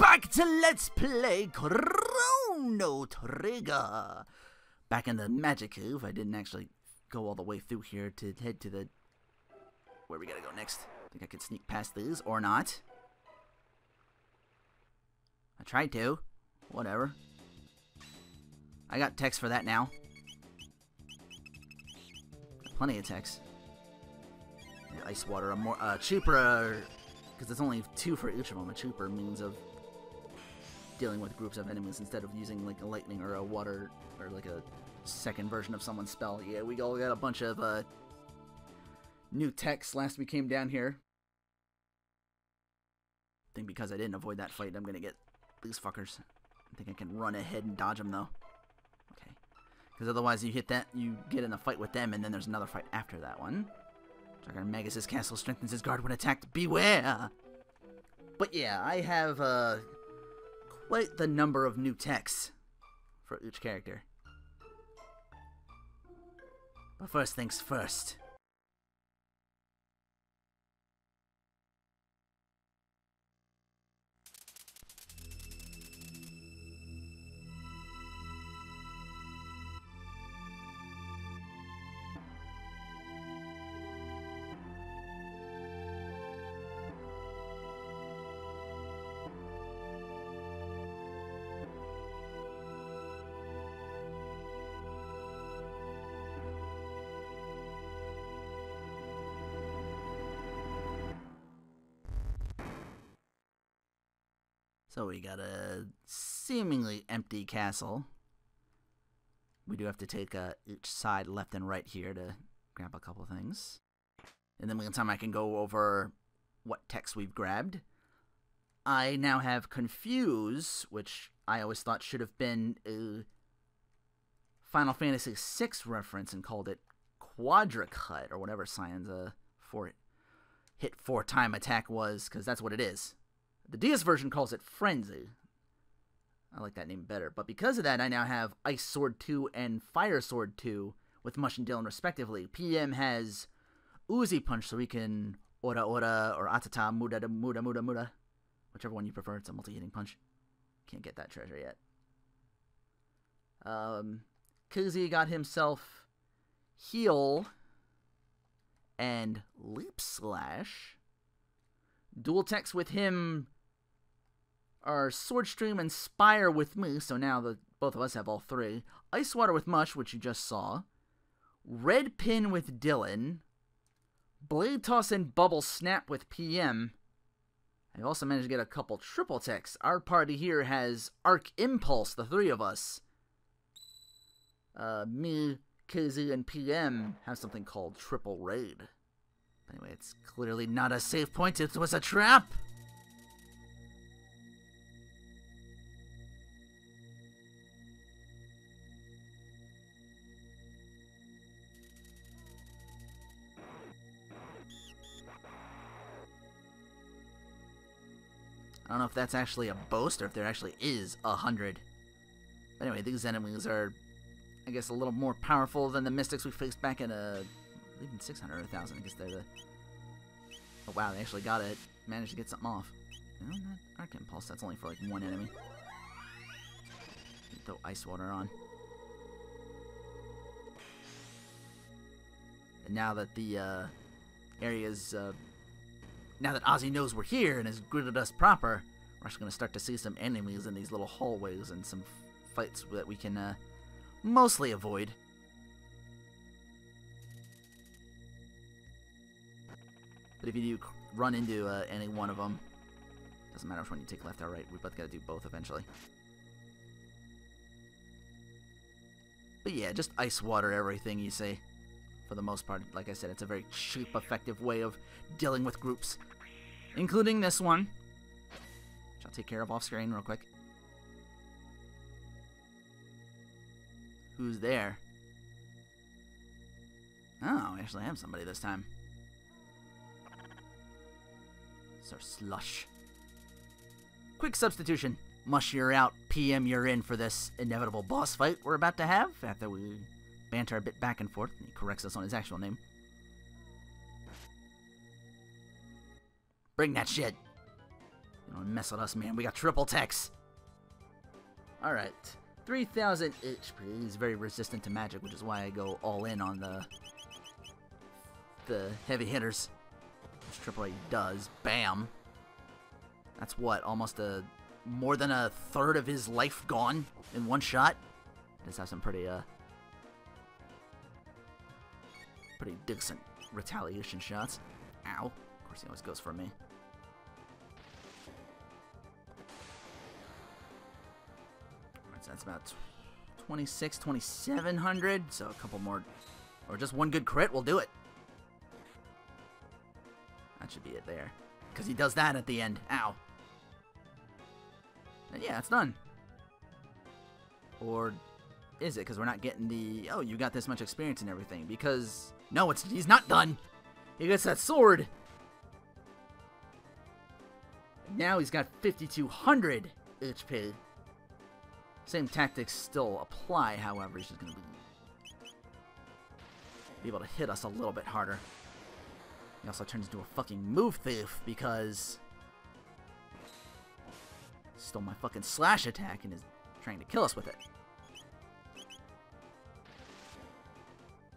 back to Let's Play Chrono Trigger. Back in the Magic Cave. I didn't actually go all the way through here to head to the... where we gotta go next. I think I could sneak past these, or not. I tried to. Whatever. I got text for that now. Plenty of text. Ice water, a more cheaper, because it's only 2 for each of them. A cheaper means of dealing with groups of enemies instead of using like a lightning or a water or like a second version of someone's spell. Yeah, we all got a bunch of new text last we came down here. I think because I didn't avoid that fight, I'm gonna get these fuckers. I think I can run ahead and dodge them though. Okay, because otherwise you hit that, you get in a fight with them, and then there's another fight after that one. Magus Castle strengthens his guard when attacked. Beware! But yeah, I have quite the number of new texts for each character. But first things first. So we got a seemingly empty castle. We do have to take each side left and right here to grab a couple things. In the meantime, I can go over what text we've grabbed. I now have Confuse, which I always thought should have been a Final Fantasy VI reference and called it Quadra-Cut, or whatever Cyan's hit 4-time attack was, because that's what it is. The DS version calls it Frenzy. I like that name better. But because of that, I now have Ice Sword 2 and Fire Sword 2 with Mush and Dylan respectively. PM has Uzi Punch, so we can Ora Ora or Atata Muda Muda Muda Muda. Whichever one you prefer. It's a multi-hitting punch. Can't get that treasure yet. Kuzi got himself Heal and Leap Slash. Dual text with him are Sword Stream and Spire with me, so now both of us have all 3. Ice Water with Mush, which you just saw. Red Pin with Dylan. Blade Toss and Bubble Snap with PM. I also managed to get a couple triple texts. Our party here has Arc Impulse, the 3 of us. Me, KZ, and PM have something called Triple Raid. Anyway, it's clearly not a safe point. It was a trap! I don't know if that's actually a boast or if there actually is 100. But anyway, these enemies are, I guess, a little more powerful than the mystics we faced back in even 600 or 1,000. I guess they're the... Oh wow, they actually got it. Managed to get something off. No, not Arc Impulse. That's only for like 1 enemy. Throw Ice Water on. And now that the area's... now that Ozzy knows we're here and has greeted us proper, we're actually going to start to see some enemies in these little hallways and some fights that we can mostly avoid. But if you do run into any one of them, doesn't matter which one you take, left or right, we both got to do both eventually. But yeah, just Ice Water everything you see. For the most part, like I said, it's a very cheap, effective way of dealing with groups. Including this one, which I'll take care of off screen real quick. Who's there? Oh, I actually have somebody this time. Sir Slush. Quick substitution. Mush, you're out. PM, you're in for this inevitable boss fight we're about to have after we banter a bit back and forth. He corrects us on his actual name. Bring that shit. You don't mess with us, man. We got triple techs. Alright. 3,000 HP. He's very resistant to magic, which is why I go all in on the heavy hitters. Which Triple A does. Bam. That's what? Almost more than a third of his life gone in one shot. Does have some pretty decent retaliation shots. Ow. Of course he always goes for me. Alright, so that's about 2,700. So a couple more, or just one good crit will do it. That should be it there. Because he does that at the end. Ow. And yeah, it's done. Or is it? Because we're not getting the, oh, you got this much experience and everything. Because, no, he's not done. He gets that sword. Now he's got 5,200 HP. Same tactics still apply, however, he's just going to be able to hit us a little bit harder. He also turns into a fucking move thief because he stole my fucking slash attack and is trying to kill us with it.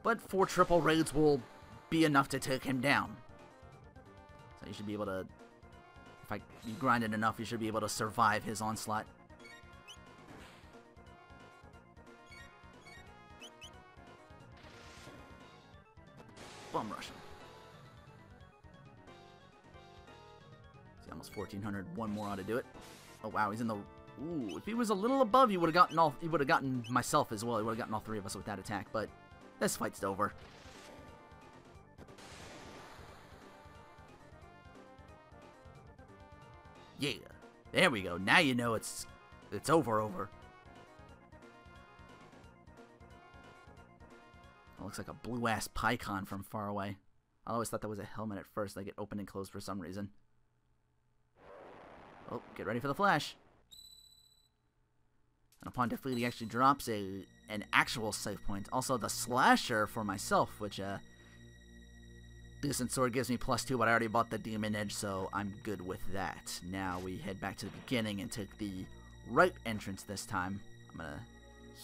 But 4 triple raids will be enough to take him down. So you should be able to, if you grind it enough, you should be able to survive his onslaught. Bum rush him. See, almost 1,400. One more ought to do it. Oh wow, he's in the. Ooh, if he was a little above, he would have gotten all. He would have gotten myself as well. He would have gotten all 3 of us with that attack. But this fight's over. Yeah, there we go. Now you know it's over. It looks like a blue-ass pycon from far away. I always thought that was a helmet at first. Like it opened and closed for some reason. Oh, get ready for the flash. And upon defeat, he actually drops an actual save point. Also, the slasher for myself, which, decent sword gives me +2, but I already bought the demon edge, so I'm good with that. Now we head back to the beginning and take the right entrance this time. I'm gonna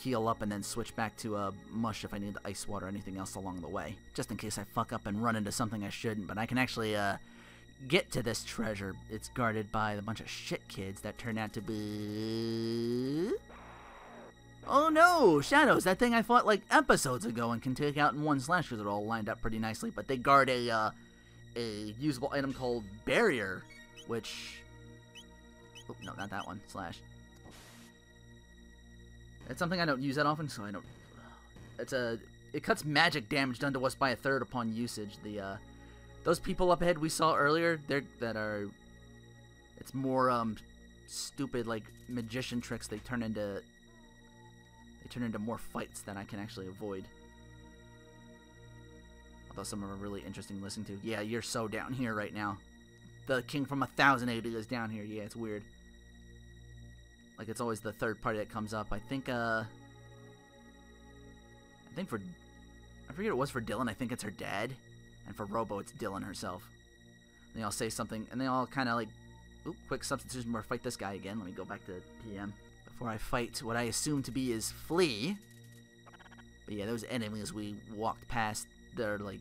heal up and then switch back to mush if I need the ice water or anything else along the way. Just in case I fuck up and run into something I shouldn't, but I can actually, get to this treasure. It's guarded by a bunch of shit kids that turn out to be... Oh no! Shadows! That thing I fought like episodes ago and can take out in one slash because they're all lined up pretty nicely, but they guard a usable item called Barrier, which... Oh, no, not that one. Slash. It's something I don't use that often, so I don't... It cuts magic damage done to us by 1/3 upon usage. Those people up ahead we saw earlier, it's more, stupid, like, magician tricks. They turn into more fights that I can actually avoid. Although some of them are really interesting to listen to. Yeah, you're so down here right now. The king from 1000 AD is down here. Yeah, it's weird. Like, it's always the third party that comes up. I forget it was for Dylan. I think it's her dad. And for Robo, it's Dylan herself. And they all say something, and they all kind of like, oop, quick substitution before I fight this guy again. Let me go back to PM. Before I fight what I assume to be his flea. But yeah, those enemies we walked past, they're like,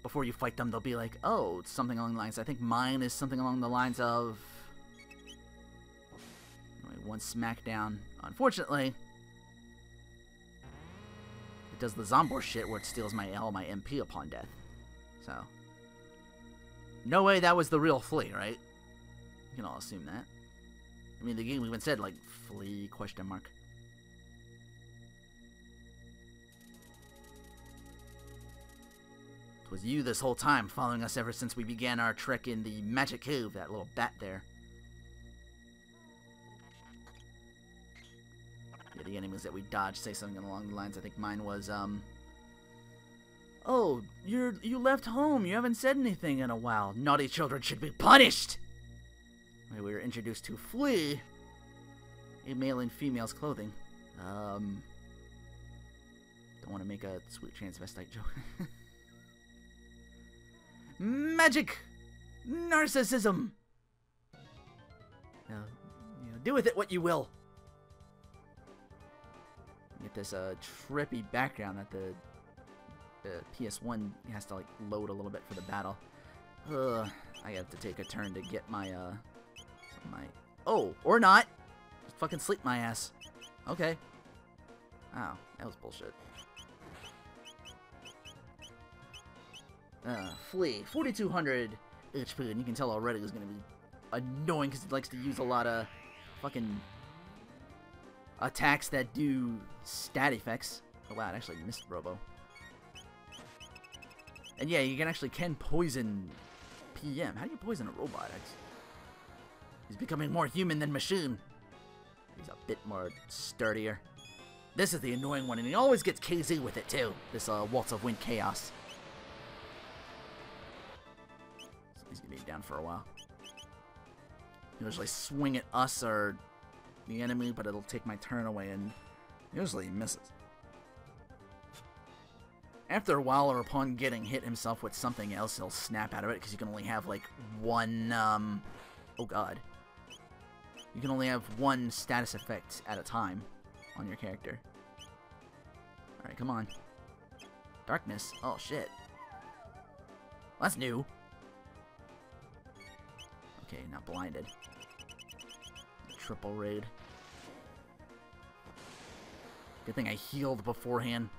before you fight them, they'll be like, oh, it's something along the lines. I think mine is something along the lines of... Anyway, one smackdown. Unfortunately, it does the Zombor shit where it steals all my MP upon death. So, no way that was the real flea, right? You can all assume that. I mean, the game even said, like, flea, question mark. It was you this whole time, following us ever since we began our trek in the Magic Cave, that little bat there. Yeah, the enemies that we dodged say something along the lines, I think mine was, oh, you left home, you haven't said anything in a while. Naughty children should be punished! We were introduced to Flea, a male and female's clothing. Don't want to make a sweet transvestite joke. Magic! Narcissism! Do with it what you will. Get this trippy background that the PS1 has to like load a little bit for the battle. I have to take a turn to get my oh, or not. Just fucking sleep my ass. Okay. Oh, that was bullshit. Flee. 4,200 HP, and you can tell already it's gonna be annoying because he likes to use a lot of fucking attacks that do stat effects. Oh wow, it actually missed Robo. And yeah, you can poison PM. How do you poison a robot? He's becoming more human than machine. He's a bit more sturdier. This is the annoying one, and he always gets KZ with it too. This Waltz of Wind Chaos. So he's gonna be down for a while. Usually swing at us or the enemy, but it'll take my turn away, and usually he misses. After a while, or upon getting hit himself with something else, he'll snap out of it, because you can only have, like, one, oh god. You can only have one status effect at a time on your character. Alright, come on. Darkness. Oh, shit. Well, that's new. Okay, not blinded. Triple raid. Good thing I healed beforehand.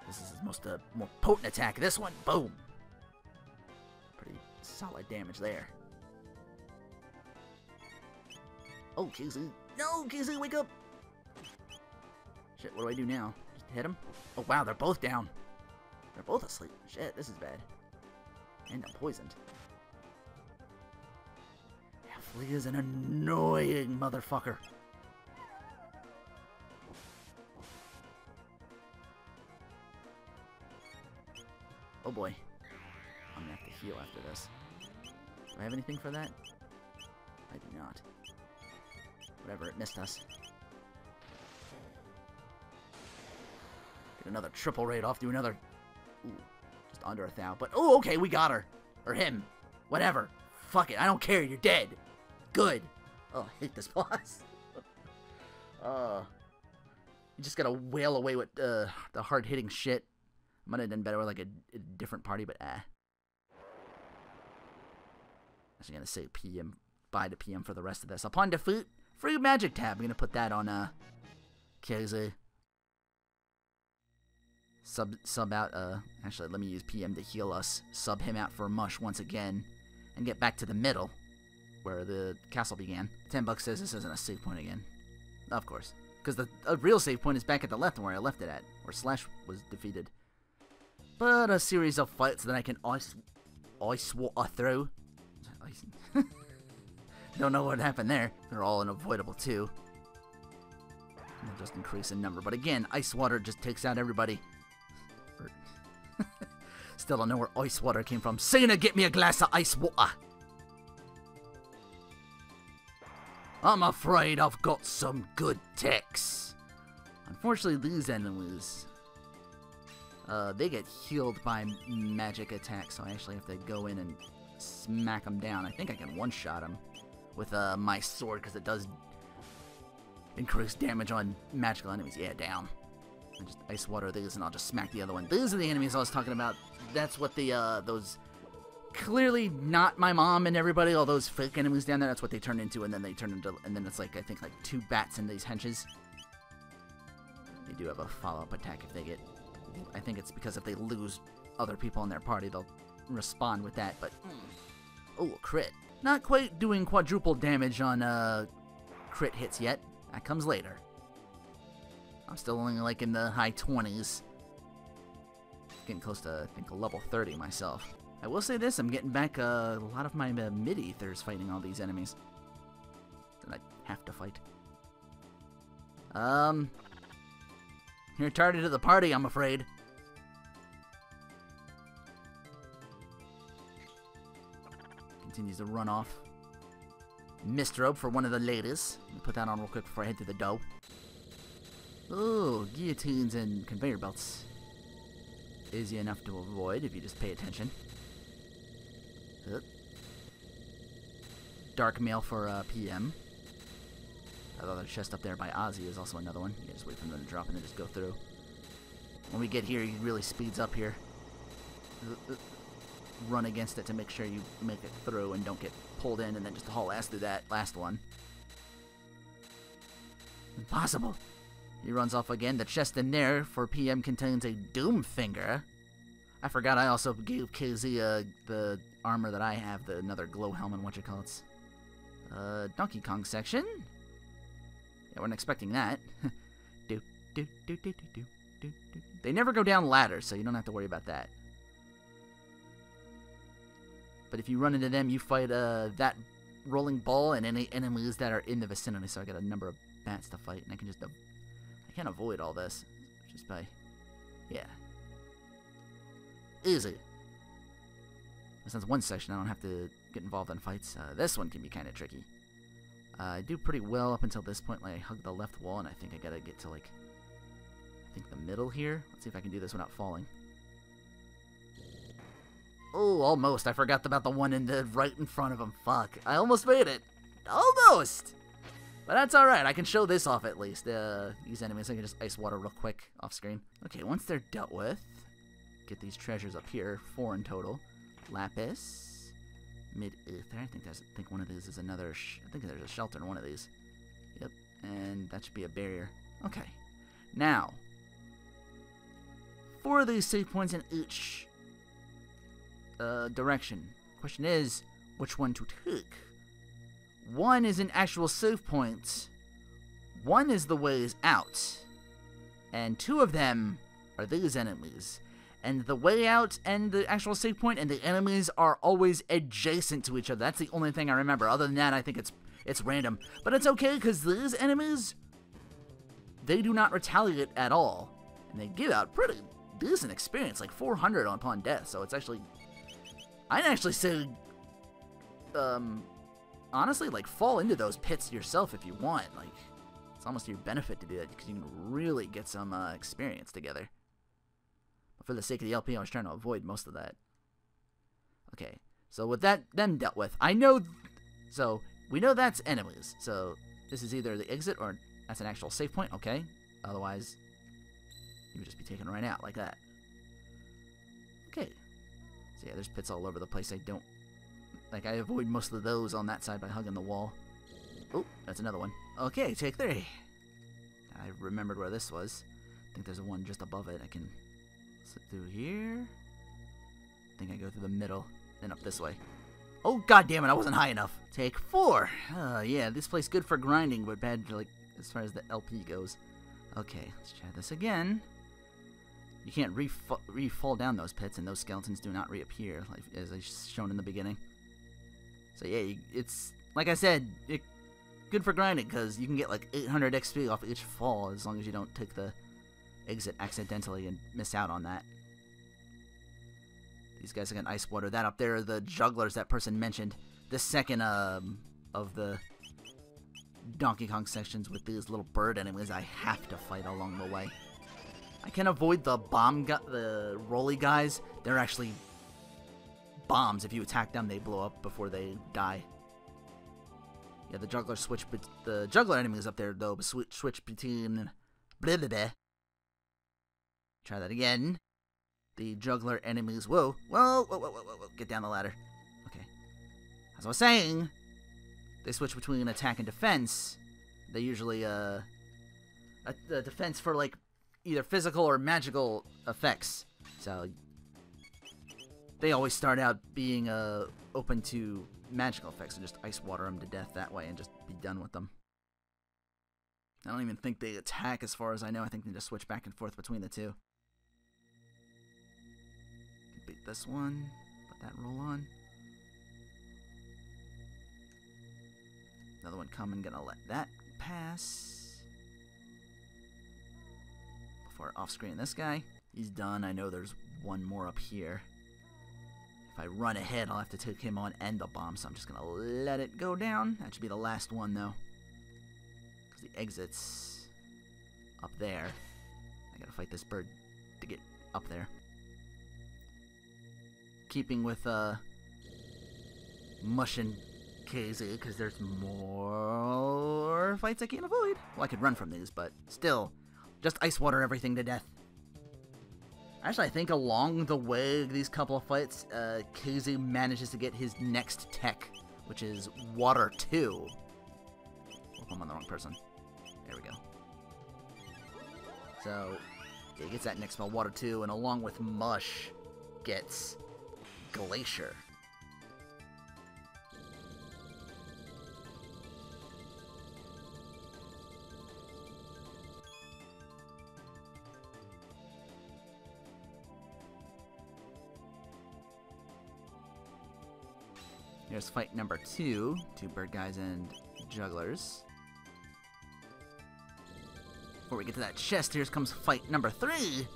This is his most more potent attack. This one, boom. Pretty solid damage there. Oh, KZ. No, KZ, wake up. Shit, what do I do now? Just hit him? Oh, wow, they're both down. They're both asleep. Shit, this is bad. And I'm poisoned. Yeah, Flea is an annoying motherfucker. Oh boy. I'm gonna have to heal after this. Do I have anything for that? I do not. Whatever, it missed us. Get another triple raid off, do another... Ooh, just under 1,000. But, oh, okay, we got her. Or him. Whatever. Fuck it, I don't care, you're dead. Good. Oh, I hate this boss. You just gotta wail away with the hard-hitting shit. Might have done better with like a different party, but Actually gonna say PM, bye to PM for the rest of this. Upon defeat, free magic tab. I'm gonna put that on KZ. Sub out. Actually, let me use PM to heal us. Sub him out for mush once again, and get back to the middle, where the castle began. $10 says this isn't a save point again. Of course, because the real save point is back at the left where I left it at, where Slash was defeated. But a series of fights that I can ice water through. Don't know what happened there. They're all unavoidable too. They'll just increase in number. But again, ice water just takes out everybody. Still don't know where ice water came from. Cena, get me a glass of ice water. I'm afraid I've got some good techs. Unfortunately, these enemies... they get healed by magic attacks, so I actually have to go in and smack them down. I think I can one-shot them with my sword, because it does increase damage on magical enemies. Yeah, down. I just ice water these, and I'll just smack the other one. These are the enemies I was talking about. That's what the, those... Clearly not my mom and everybody, all those fake enemies down there, that's what they turn into, and then they turn into... And then it's like, I think, like 2 bats in these henches. They do have a follow-up attack if they get... I think it's because if they lose other people in their party, they'll respond with that, but... Oh, a crit. Not quite doing quadruple damage on crit hits yet. That comes later. I'm still only like in the high 20s. Getting close to, I think, level 30 myself. I will say this, I'm getting back a lot of my mid-ethers fighting all these enemies that I have to fight. You're tardy to the party, I'm afraid. Continues to run off. Mist robe for one of the ladies. Let me put that on real quick before I head to the dough. Oh, guillotines and conveyor belts. Easy enough to avoid if you just pay attention. dark mail for PM. That other chest up there by Ozzy is also another one. You just wait for them to drop and then just go through. When we get here, he really speeds up here. Run against it to make sure you make it through and don't get pulled in and then just haul ass through that last one. Impossible. He runs off again. The chest in there for PM contains a Doom Finger. I forgot I also gave KZ the armor that I have, another glow helmet, Donkey Kong section. Yeah, weren't expecting that. They never go down ladders, so you don't have to worry about that. But if you run into them, you fight that rolling ball and any enemies that are in the vicinity. So I got a number of bats to fight, and I can just I can't avoid all this just by easy. Since one section, I don't have to get involved in fights. This one can be kind of tricky. I do pretty well up until this point. Like I hug the left wall, and I think I gotta get to like the middle here. Let's see if I can do this without falling. Oh, almost. I forgot about the one right in front of him. Fuck. I almost made it. Almost! But that's alright. I can show this off at least. These enemies, I can just ice water real quick off screen. Okay, once they're dealt with, get these treasures up here. 4 in total. Lapis. Mid-ether. I think one of these is another... I think there's a shelter in one of these. Yep. And that should be a barrier. Okay. Now, 4 of these save points in each direction. Question is, which one to take? 1 is an actual save point. 1 is the ways out. And 2 of them are these enemies. And the way out and the actual save point and the enemies are always adjacent to each other. That's the only thing I remember. Other than that, I think it's random. But it's okay, because these enemies, they do not retaliate at all. And they give out pretty decent experience, like 400 upon death. So it's actually... I'd actually say, honestly, like, fall into those pits yourself if you want. Like, it's almost to your benefit to do that, because you can really get some experience together. But for the sake of the LP, I was trying to avoid most of that. Okay, so with them dealt with, so we know that's enemies. So this is either the exit or that's an actual save point, okay? Otherwise, you would just be taken right out like that. Okay. So yeah, there's pits all over the place. I avoid most of those on that side by hugging the wall. Oh, that's another one. Okay, take 3. I remembered where this was. I think there's one just above it. I can slip through here. I think I go through the middle, then up this way. Oh, god damn it, I wasn't high enough. Take 4. Yeah, this place good for grinding, but bad, like, as far as the LP goes. Okay, let's try this again. You can't re-fall down those pits, and those skeletons do not reappear, like, as I shown in the beginning. So yeah, it's, like I said, good for grinding, because you can get like 800 XP off each fall, as long as you don't take the exit accidentally and miss out on that. These guys are going to ice water. That up there are the jugglers that person mentioned. The second of the Donkey Kong sections with these little bird enemies I have to fight along the way. I can avoid the the rolly guys. They're actually bombs. If you attack them, they blow up before they die. Yeah, the juggler enemies up there though. Switch between blah blah blah. Try that again. The juggler enemies. Whoa, get down the ladder. Okay. As I was saying, they switch between attack and defense. They usually the defense for like either physical or magical effects. So they always start out being open to magical effects, and just ice water them to death that way and just be done with them. I don't even think they attack as far as I know. I think they just switch back and forth between the two. Beat this one. Put that roll on. Another one coming. Gonna let that pass. Before off-screen this guy. He's done. I know there's one more up here. If I run ahead, I'll have to take him on and the bomb, so I'm just gonna let it go down. That should be the last one, though. Because the exit's up there. I gotta fight this bird to get up there. Keeping with mush and KZ because there's more fights I can't avoid. Well, I could run from these, but still, just ice water everything to death. Actually, I think along the way, these couple of fights, KZ manages to get his next tech, which is Water 2. Oh, I'm on the wrong person. There we go. So, yeah, he gets that next spell, Water 2, and along with Mush, gets Glacier. Here's fight number 2, 2 bird guys and jugglers. Before we get to that chest, here comes fight number 3.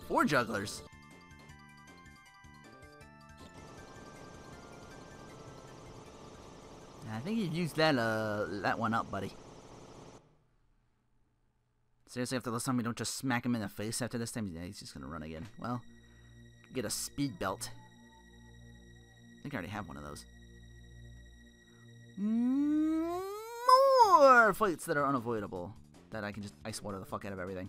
4 jugglers. I think you used that one up, buddy. Seriously, after this time, we don't just smack him in the face after this time? Yeah, he's just gonna run again. Well, get a speed belt. I think I already have one of those. More fights that are unavoidable. That I can just ice water the fuck out of everything.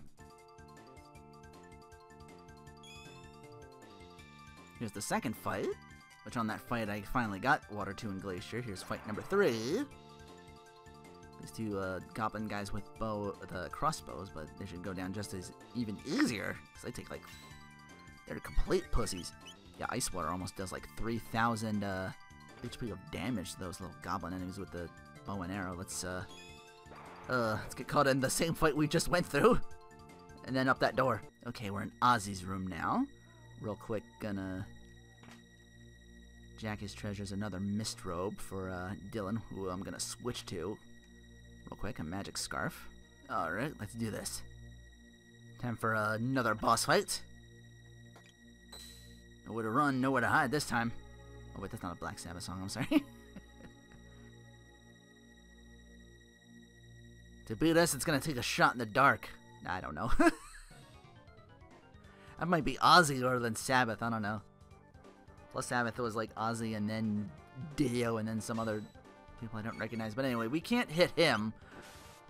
Here's the second fight. Which on that fight I finally got Water 2 and Glacier. Here's fight number 3. These 2 goblin guys with crossbows, but they should go down just as even easier. Because they take like... They're complete pussies. Yeah, ice water almost does like 3,000 HP of damage to those little goblin enemies with the bow and arrow. Let's get caught in the same fight we just went through. And then up that door. Okay, we're in Ozzy's room now. Real quick, gonna jack his treasures another mist robe for Dylan, who I'm gonna switch to. Real quick, a magic scarf. Alright, let's do this. Time for another boss fight. Nowhere to run, nowhere to hide this time. Oh wait, that's not a Black Sabbath song, I'm sorry. To beat us, it's gonna take a shot in the dark. I don't know. That might be Ozzy rather than Sabbath, I don't know. Plus Sabbath was like Ozzy and then Dio and then some other people I don't recognize. But anyway, we can't hit him.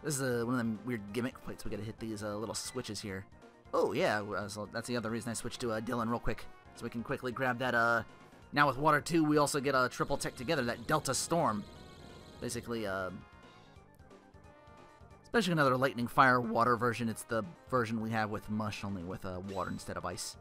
This is one of them weird gimmick fights. We gotta hit these little switches here. Oh yeah, so that's the other reason I switched to Dylan real quick. So we can quickly grab that, now with Water 2, we also get a triple tech together, that Delta Storm. Basically, especially another Lightning Fire Water version. It's the version we have with Mush, only with water instead of ice.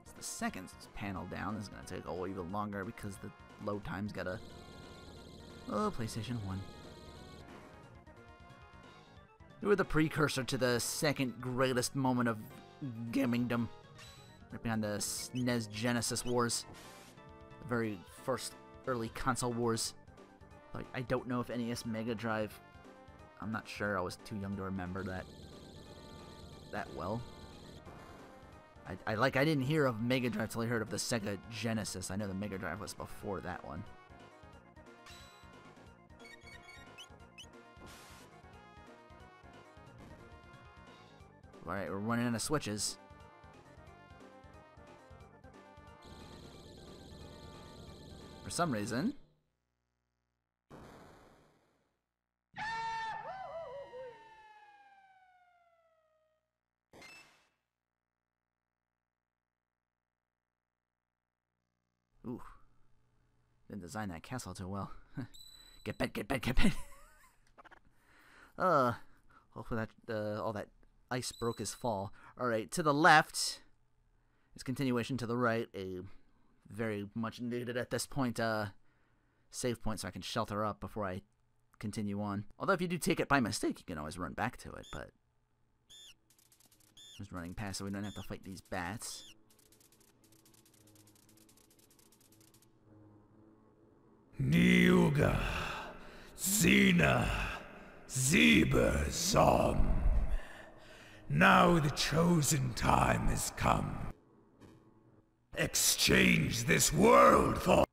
It's the second panel down. This is going to take even longer because the load time's got a... Oh, PlayStation 1. We were the precursor to the second greatest moment of gamingdom. Right behind the SNES Genesis Wars. The very first early console wars. Like, I don't know if NES Mega Drive... I'm not sure. I was too young to remember that well. I didn't hear of Mega Drive till I heard of the Sega Genesis. I know the Mega Drive was before that one. Alright, we're running out of switches. For some reason. Ooh. Didn't design that castle too well. Get bent, get bent, get bent. Hopefully that, all that ice broke his fall. Alright, to the left is continuation, to the right, a very much needed at this point save point so I can shelter up before I continue on. Although if you do take it by mistake, you can always run back to it, but just running past so we don't have to fight these bats. Niuga, Zina, Zeber, Som. Now the chosen time has come. Exchange this world for...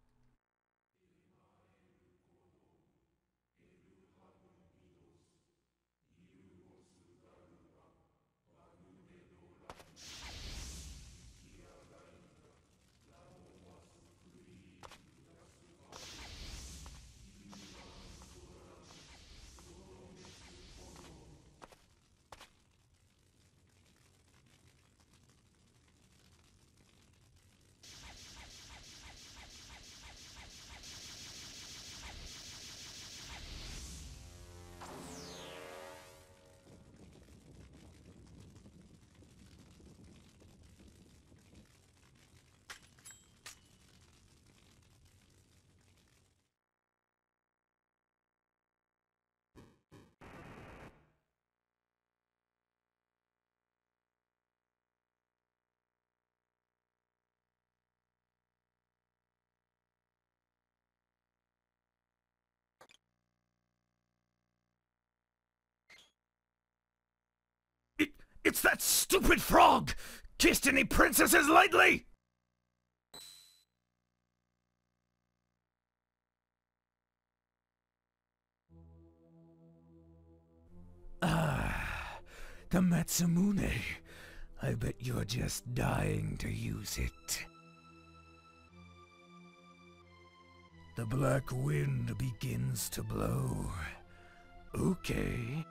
It's that stupid frog! Kissed any princesses lately? Ah, the Matsumune. I bet you're just dying to use it. The black wind begins to blow. Okay.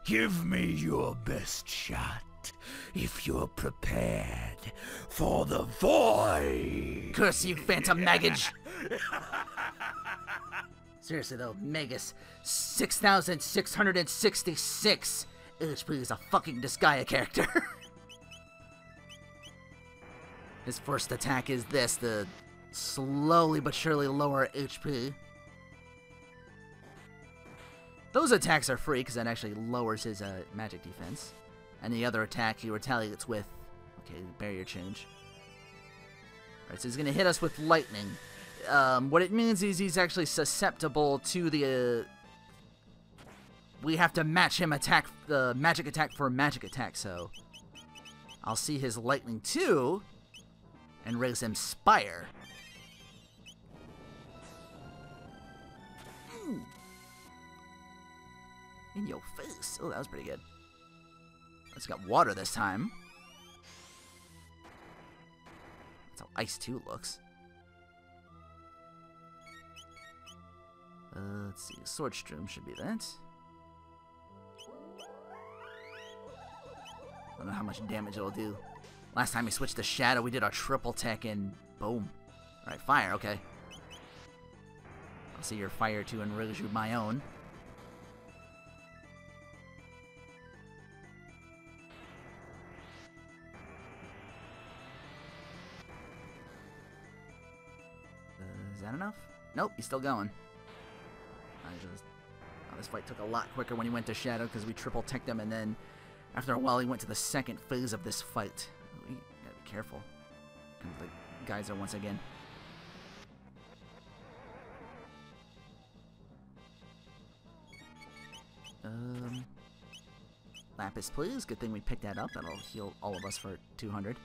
Give me your best shot, if you're prepared for the void! Curse you, Phantom Magg-age! Seriously though, Magus, 6,666 HP is a fucking Disgaea character. His first attack is this, the slowly but surely lower HP. Those attacks are free because that actually lowers his magic defense. And the other attack he retaliates with, okay, barrier change. Alright, so he's going to hit us with lightning. What it means is he's actually susceptible to the... we have to match him attack, the magic attack for a magic attack, so... I'll see his lightning too, and raise him Spire. In your face. Oh, that was pretty good. It's got water this time. That's how Ice 2 looks. Let's see. Swordstrom should be that. I don't know how much damage it'll do. Last time we switched to Shadow, we did our triple tech and boom. Alright, fire, okay. I'll see your fire too and raise you my own. Is that enough? Nope, he's still going. This fight took a lot quicker when he went to Shadow because we triple teched him, and then after a while he went to the second phase of this fight. We gotta be careful. The geyser once again. Lapis, please. Good thing we picked that up. That'll heal all of us for 200.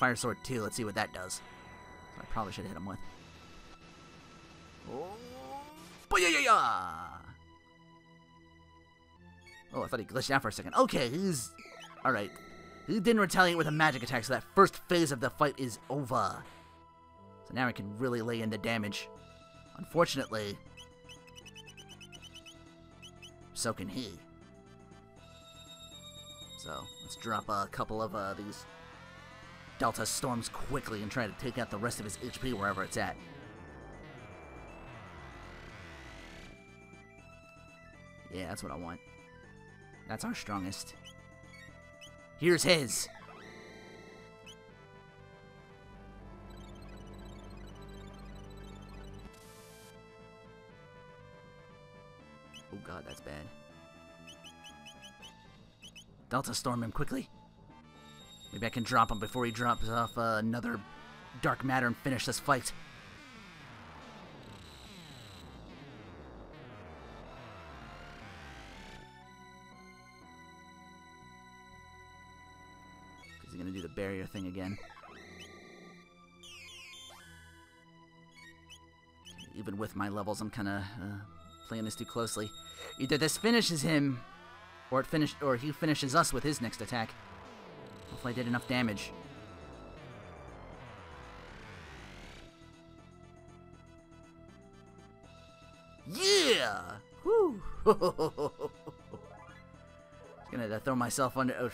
Fire Sword 2. Let's see what that does. I probably should hit him with. Oh, oh, I thought he glitched out for a second. Okay, he's... Alright. He didn't retaliate with a magic attack, so that first phase of the fight is over. So now I can really lay in the damage. Unfortunately, so can he. So, let's drop a couple of these Delta Storms quickly and try to take out the rest of his HP wherever it's at. Yeah, that's what I want. That's our strongest. Here's his. Oh god, that's bad. Delta Storm him quickly. Maybe I can drop him before he drops off another Dark Matter and finish this fight. He's gonna do the barrier thing again. Even with my levels, I'm kind of playing this too closely. Either this finishes him, or he finishes us with his next attack. Hopefully I did enough damage. Yeah! Woo! Just gonna throw myself under,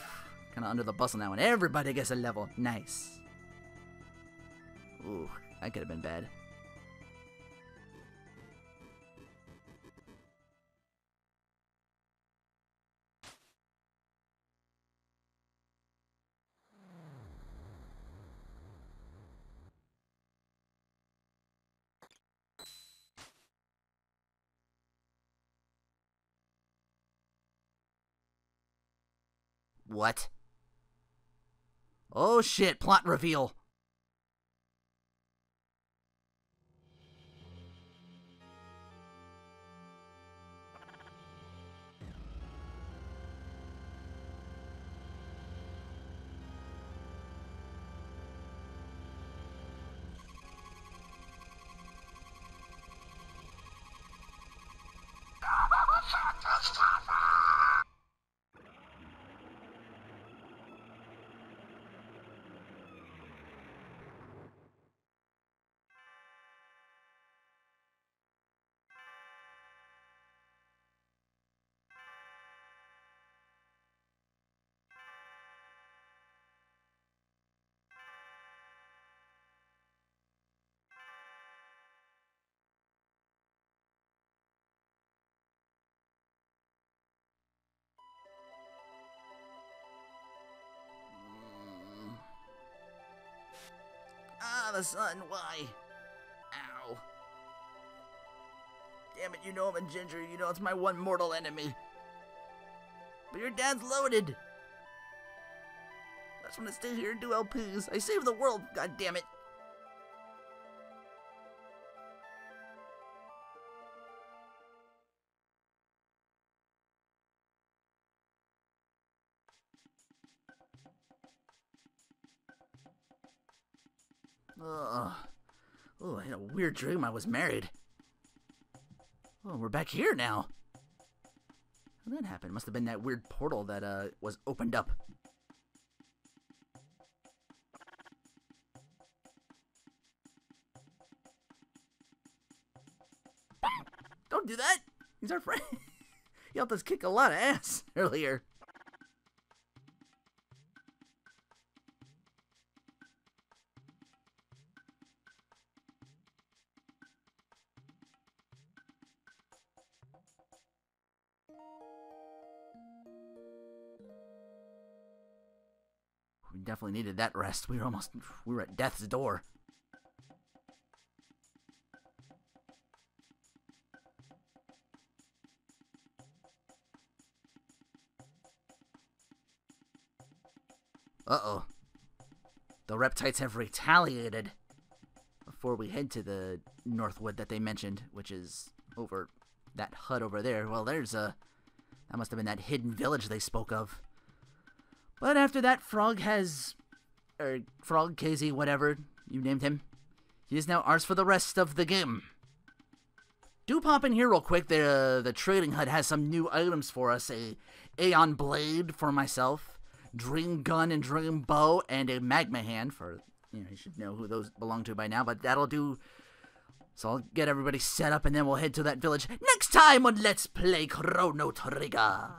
kind of under the bus on that one. Everybody gets a level. Nice. Ooh, that could have been bad. What? Oh shit, plot reveal. the sun. Why? Ow. Damn it, you know I'm a ginger. You know it's my one mortal enemy. But your dad's loaded. I just want to stay here and do LPs. I saved the world, god damn it. Ugh. Oh, I had a weird dream I was married. Oh, we're back here now. How did that happen? Must have been that weird portal that was opened up. Don't do that! He's our friend. He helped us kick a lot of ass earlier. We definitely needed that rest. We were at death's door. Uh-oh. The reptites have retaliated. Before we head to the Northwood that they mentioned, which is over that hut over there. Well, there's that must have been that hidden village they spoke of. But after that, Frog, Casey, whatever you named him, he is now ours for the rest of the game. Do pop in here real quick. The trading hut has some new items for us. A Aeon Blade for myself, Dream Gun and Dream Bow, and a Magma Hand for, you should know who those belong to by now, but that'll do. So I'll get everybody set up and then we'll head to that village next time on Let's Play Chrono Trigger.